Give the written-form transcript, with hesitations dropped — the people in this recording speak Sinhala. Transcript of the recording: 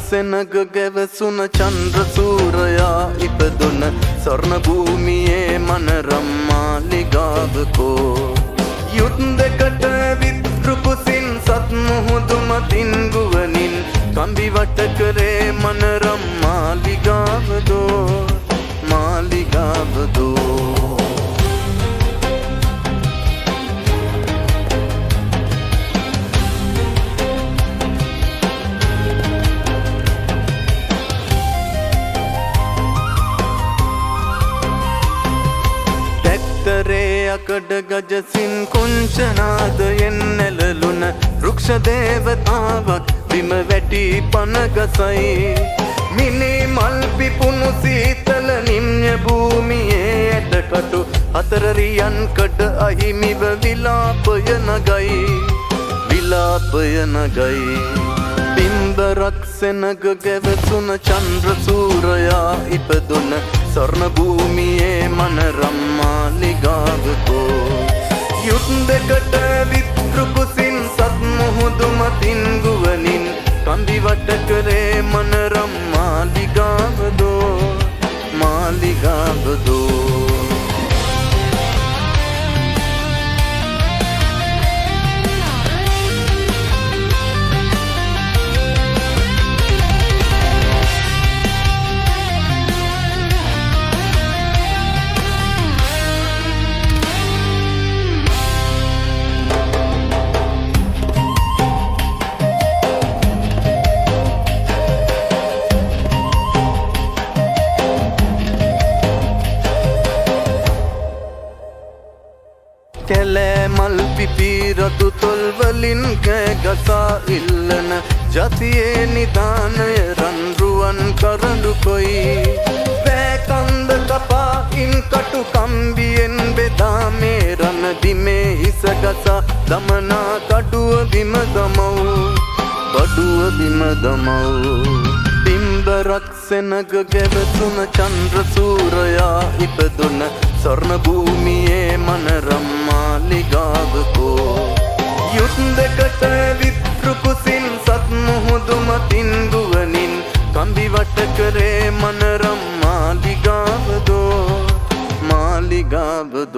සෙනග ගැවසුන චන්ද්‍ර සූරයා ඉපදුන ස්වර්ණ භූමියේ මනරම් මාලිගාවකෝ යුද්ධකට විත්රුකුසින් සත් මුහුදු මතින් ගුවනින් කම්බි වට කරේ මනරම් මාලිගාවදෝ මාලිගාවදෝ අකඩ ගජසින් කුංචනාදයෙන් නැලලුන වෘක්ෂ දේවතාවක් බිම වැටි පනගසයි මිනි මල් පිපුණු සීතල නිම්න භූමියේ ඇටකටු හතර රියන් කඩ අහිමිව විලාපය නගයි විලාපය නගයි බිම්බරක් සෙනග ගැවසුන චන්ද්‍ර සූරයා ඉපදුන ස්වර්ණ භූමියේ මනරම් මාලිගාවකෝ යුද්ධකට විත්රුකුසින් සත් මුහුදු මතින් ගුවනින් කම්බි වට කරේ මනරම් මාලිගාවදෝ මාලිගාවදෝ කැලෑ මල් පිපී රතු තොල් වලින් කෑ ගසා ඉල්ලන ජතියේ නිදානය රන්රුවන් කරඬු කොයි වැකන්ද කපා ඉන් කටු කම්බියෙන් බෙදා මේ රණ බිමේ හිස ගසා දමනා කඩුව බිම දමව් කඩුව බිම දමව් බිම්බරක් සෙනග ගැවසුන චන්ද්‍ර සූරයා ඉපදුන ස්වර්ණ භූමියේ මනරම් මාලිගාවකෝ යුද්ධකට විත්රුකුසින් සත් මුහුදු මතින් ගුවනින් කම්බි වට කරේ මනරම් මාලිගාවදෝ මාලිගාවදෝ